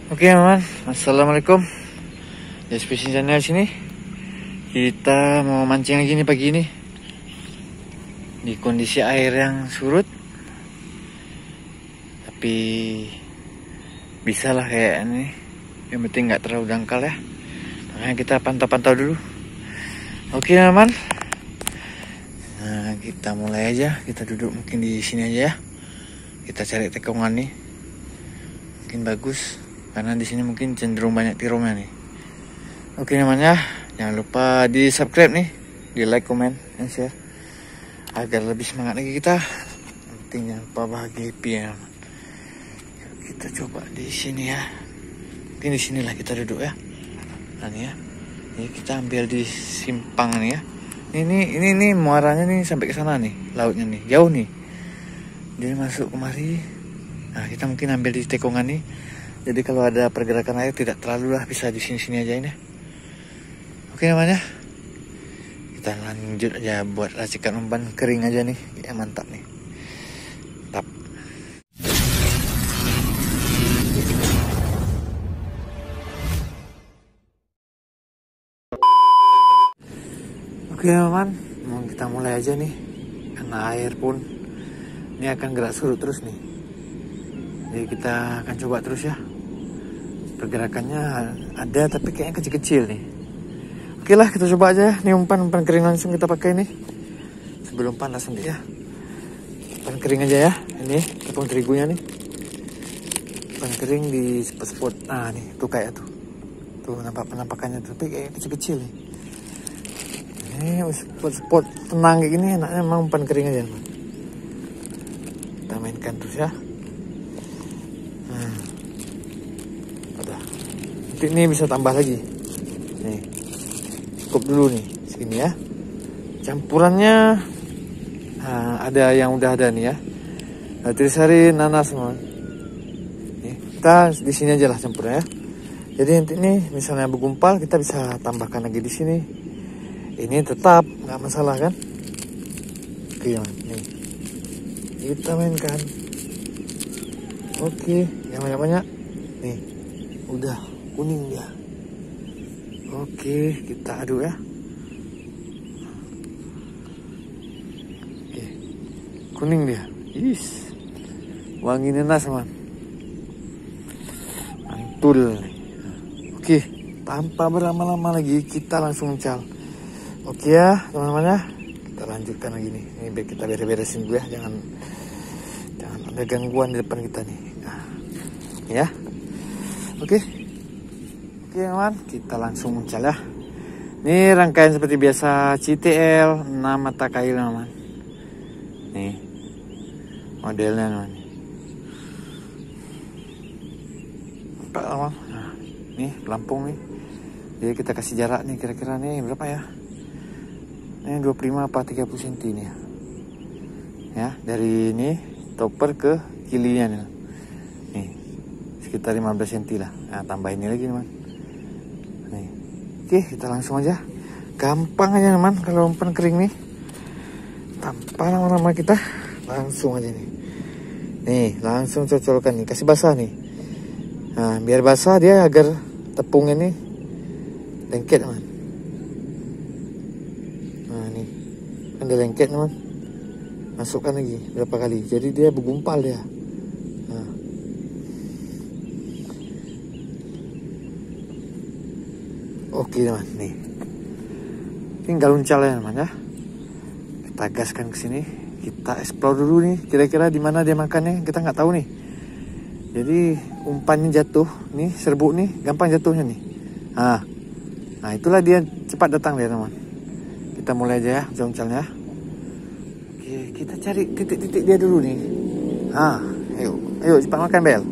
Oke teman, assalamualaikum. Di Fishing Channel sini kita mau mancing lagi nih pagi ini. Di kondisi air yang surut, tapi bisa lah kayak ini. Yang penting nggak terlalu dangkal ya. Makanya kita pantau-pantau dulu. Oke teman, nah kita mulai aja. Kita duduk mungkin di sini aja ya. Kita cari tekongan nih, mungkin bagus. Karena di sini mungkin cenderung banyak tiromnya nih. Oke namanya, jangan lupa di subscribe nih, di like, comment, dan share agar lebih semangat lagi kita. Penting jangan lupa bahagia happy ya. Kita coba di sini ya. Mungkin di sinilah kita duduk ya. Nah nih ya. Ini kita ambil di simpang nih ya. Ini muaranya nih sampai ke sana nih, lautnya nih, jauh nih. Dia masuk kemari. Nah kita mungkin ambil di tekongan nih. Jadi kalau ada pergerakan air tidak terlalu lah, bisa di sini-sini aja ini. Oke namanya. Kita lanjut aja buat racikan umpan kering aja nih. Ya mantap nih. Mantap. Oke teman, kita mulai aja nih. Karena air pun ini akan gerak surut terus nih. Jadi kita akan coba terus ya. Pergerakannya ada tapi kayaknya kecil-kecil nih. Oke lah, kita coba aja ya. Ini umpan kering langsung kita pakai nih. Sebelum panas nanti ya. Umpan kering aja ya. Ini tepung terigunya nih. Umpan kering di spot-spot. Nah nih, tuh kayak tuh. Tuh nampak penampakannya tuh. Tapi kayak kecil-kecil nih. Ini spot-spot tenang kayak gini enaknya emang umpan kering aja. Kita mainkan terus ya. Ini bisa tambah lagi nih, cukup dulu nih segini ya. Campurannya ada yang udah ada nih ya, nutrisari, nanas semua nih. Kita di sini aja lah campurnya ya. Jadi nanti nih misalnya bergumpal kita bisa tambahkan lagi di sini. Ini tetap nggak masalah kan. Oke nih kita mainkan. Oke yang banyak-banyak nih udah kuning dia. Oke, kita aduk ya. Oke, kuning dia. Wangi nanas man. Mantul. Oke, tanpa berlama-lama lagi kita langsung mencal. Oke ya teman-teman ya. Kita lanjutkan lagi nih. Ini biar kita beres-beresin dulu ya. Jangan ada gangguan di depan kita nih. Nah, ya. Oke. Oke teman, kita langsung mencal ya. Ini rangkaian seperti biasa CTL 6 mata kail teman. Nih modelnya teman. Nah, nih pelampung nih. Jadi kita kasih jarak nih kira-kira nih berapa ya? Ini 25 apa 30 cm nih ya. Ya, dari ini topper ke kilinya nih. Nih sekitar 15 cm lah. Nah, tambah ini lagi teman. Nih. Oke, kita langsung aja. Gampang aja teman kalau umpan kering nih. Tanpa lama-lama kita langsung aja nih. Nih, langsung cocolkan nih, kasih basah nih. Nah, biar basah dia agar tepungnya nih lengket teman. Nah, nih. Kan dia lengket teman. Masukkan lagi berapa kali. Jadi dia bergumpal dia. Nah. Oke teman, nih tinggal uncal ya teman ya. Kita gaskan ke sini, kita explore dulu nih, kira-kira di mana dia makannya kita nggak tahu nih. Jadi umpannya jatuh nih, serbuk nih, gampang jatuhnya nih. Nah itulah dia cepat datang dia teman. Kita mulai aja ya, uncalnya. Oke, kita cari titik-titik dia dulu nih. Ayo cepat makan Bel.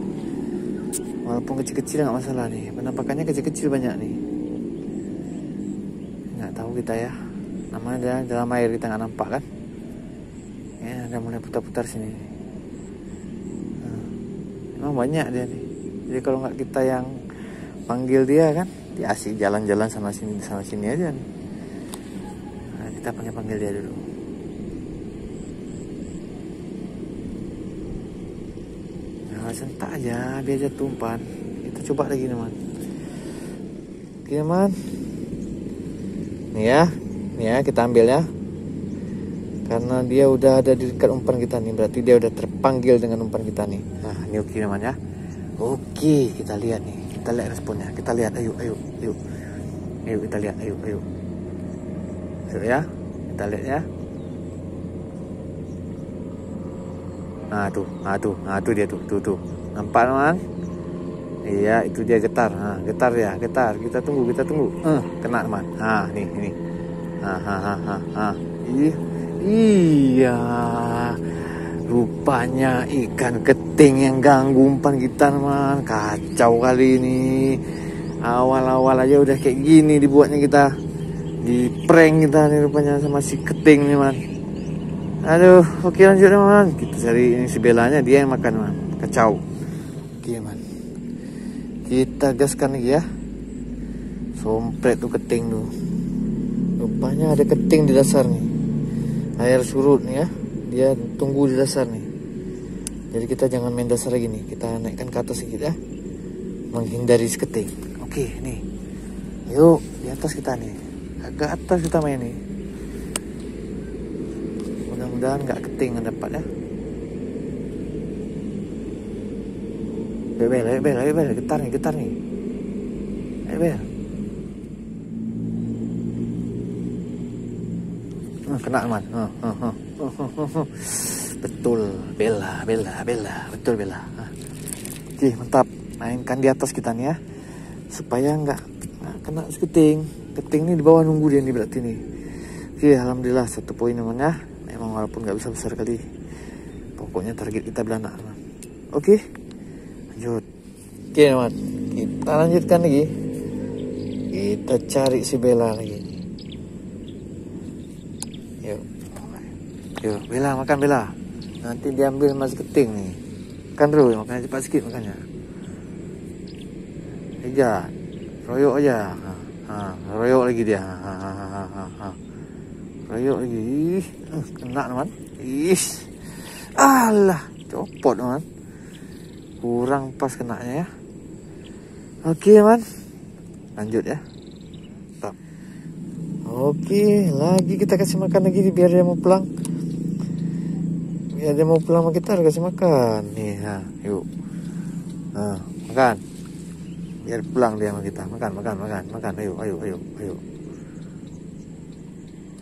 Walaupun kecil-kecil nggak masalah nih, penampakannya kecil-kecil banyak nih. Nggak tahu kita ya, namanya dalam air kita nggak nampak kan ya. Udah mulai putar-putar sini. Emang banyak dia nih. Jadi kalau nggak kita yang panggil dia kan, dia asik jalan-jalan sama sini aja nih. Nah, kita panggil dia dulu. Nah, sentak aja, dia jatuh umpan. Kita coba lagi teman. Oke teman. Nih ya kita ambil ya. Karena dia udah ada di dekat umpan kita nih, berarti dia udah terpanggil dengan umpan kita nih. Nah, ini oke teman ya. Oke, kita lihat nih. Kita lihat responnya. Kita lihat, ayo. Ayo kita lihat, ayo. Ayo ya. Kita lihat ya. Nah, tuh dia tuh. Nampak teman? Iya, itu dia getar. Nah, getar ya, getar. Kita tunggu. Kena teman. Nah, nih. Iya, rupanya ikan keting yang ganggu umpan kita teman. Kacau kali ini. Awal-awal aja udah kayak gini dibuatnya kita. Di prank kita nih rupanya sama si keting nih teman. Aduh, oke lanjut teman. Kita cari ini si belanya, dia yang makan teman. Kacau. Oke teman. Kita gaskan lagi ya. Sompret tuh keting tuh. Rupanya ada keting di dasar nih. Air surut nih ya, dia tunggu di dasar nih. Jadi kita jangan main dasar lagi nih, kita naikkan ke atas sedikit ya, menghindari keting. Oke nih, yuk di atas kita nih, agak atas kita main nih. Mudah-mudahan nggak keting yang dapat ya. Ayo bel, getar nih. Ayo bel. Kena teman. Betul, bela. Betul bela. Oke, mantap. Mainkan di atas kita nih ya, supaya nggak kena keting. Keting nih di bawah nunggu dia nih berarti nih. Oke, alhamdulillah 1 poin teman ya. Emang walaupun nggak besar kali, pokoknya target kita beranak teman. Oke, lanjut. Oke teman, kita lanjutkan lagi. Kita cari si bela lagi. Yuk, bela, makan bela. Nanti diambil mas keting nih. Makan terus, makan cepat sikit makannya. Aja, royok aja. Royok lagi dia. Royok lagi. Kena teman. Alah, copot teman. Kurang pas kenanya ya. Oke teman, lanjut ya. Stop. Oke, lagi kita kasih makan lagi biar dia mau pulang. Ya dia mau pulang sama kita harus kasih makan nih. Yuk makan biar pulang dia sama kita. Makan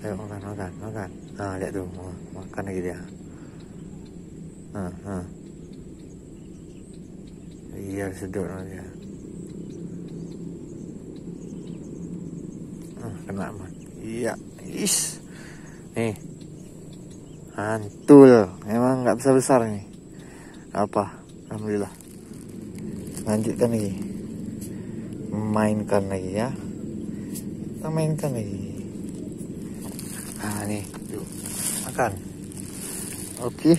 ayo makan. Nah lihat tuh, makan lagi dia. Iya sedot dia. Kena man. Iya nih. Mantul, emang nggak besar nih. Apa? Alhamdulillah. Lanjutkan lagi. Mainkan lagi ya. Kita mainkan lagi. Nih, yuk makan. Oke.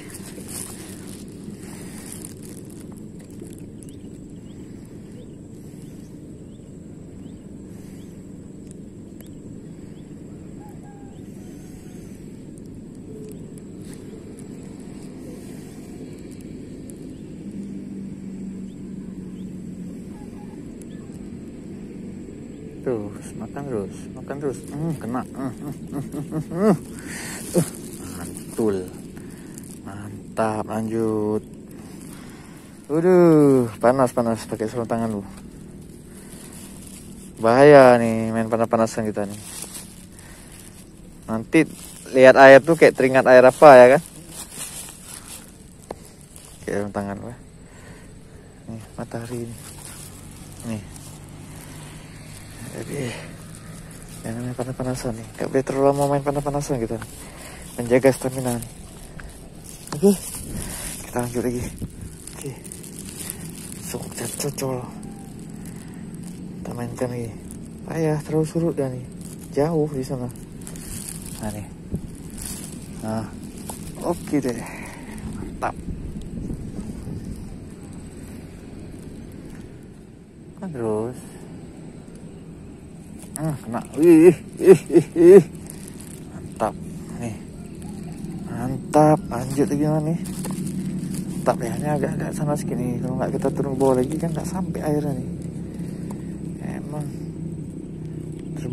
Makan terus. Kena. Mantul. Mantap, lanjut. Panas pakai sarung tangan lu. Bahaya nih main panas-panasan kita nih. Nanti lihat air tuh kayak teringat air apa ya kan? Kayak sarung tangan gua. Nih, matahari nih. Nih. Jadi jangan main panas-panasan nih. Gak boleh terlalu lama main panas-panasan gitu. Menjaga stamina. Oke, kita lanjut lagi. Oke, sok cocol. Kita mainkan lagi. Ayah terlalu surut dah nih. Jauh di sana. Nah nih. Nah, oke deh. Mantap. Kan terus. Kena. Mantap nih. Mantap. Lanjut lagi mana nih. Mantap ya. Ini agak sana sedikit nih. Kalau nggak kita turun ke bawah lagi kan nggak sampai airnya nih.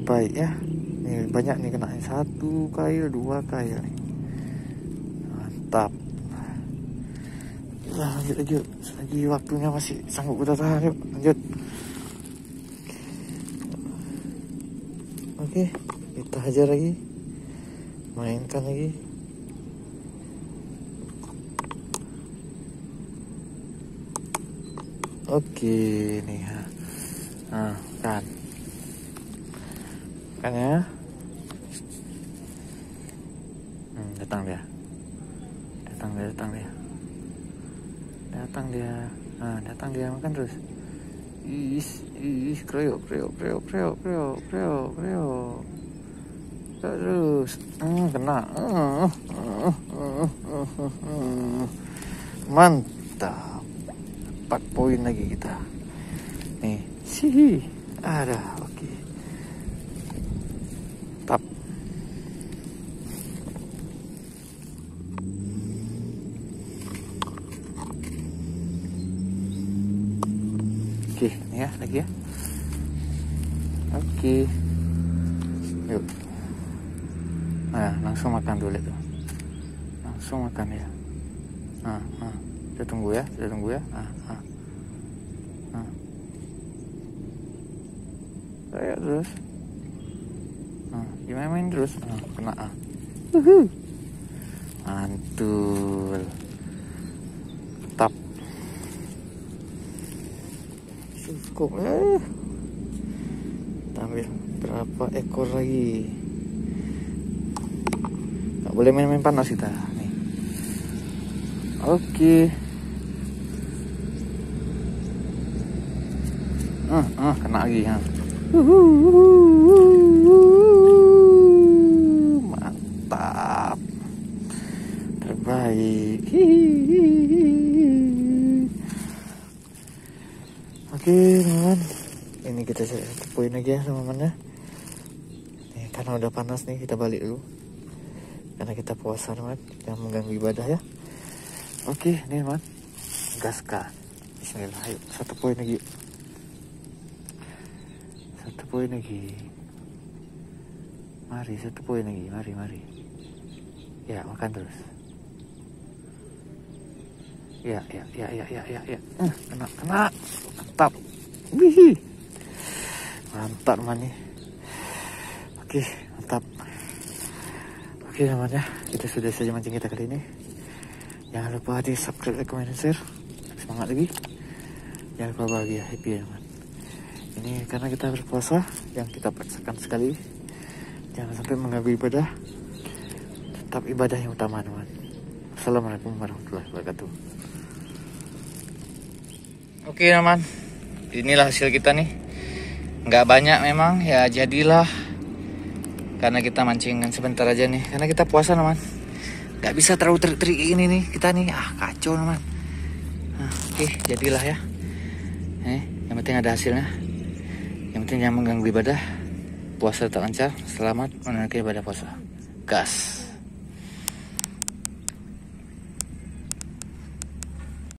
terbaik ya. Nih banyak nih kena 1 kail 2 kail nih. Mantap. Nah, lanjut lagi waktunya masih sanggup kita tahan. Yuk lanjut. Oke, kita hajar lagi, mainkan lagi. Oke nih ya. Nah kan ya. Datang dia. Nah, datang dia makan terus. Kreo. Terus, kena. Mantap. 4 poin lagi kita. Nih, ada, oke. Tap. Oke, nih ya, lagi ya. Oke. Yuk. Nah, langsung makan dulu tuh. Langsung makan ya. Kita tunggu ya. Kayak terus. Dimain terus. Kena. Mantul. Tap. Cukup ya. Kita ambil berapa ekor lagi. Gak boleh main-main panas kita nih. Oke. Kena lagi ya. Mantap. Terbaik. Oke teman, ini kita poin lagi ya teman-teman ya. Nih, karena udah panas nih kita balik dulu. Karena kita puasa teman, jangan mengganggu ibadah ya. Oke nih teman, gaskan. Bismillah, ayo 1 poin lagi. 1 poin lagi. Mari 1 poin lagi, mari. Ya makan terus. Ya. Kena. Mantap. Mantap teman nih. Oke, mantap. Oke teman ya, kita sudah saja mancing kita kali ini. Jangan lupa di subscribe, like, comment, dan share. Semangat lagi. Jangan lupa bahagia, happy ya teman. Ini karena kita berpuasa, yang kita paksakan sekali. Jangan sampai mengganggu ibadah. Tetap ibadah yang utama teman. Assalamualaikum warahmatullahi wabarakatuh. Oke teman, inilah hasil kita nih. Nggak banyak memang, ya jadilah. Karena kita mancingan sebentar aja nih. Karena kita puasa teman. Nggak bisa terlalu terik-terik ini nih kita nih. Kacau teman. Oke, jadilah ya. Yang penting ada hasilnya. Yang penting jangan mengganggu ibadah. Puasa tetap lancar. Selamat menunaikan ibadah puasa. Gas.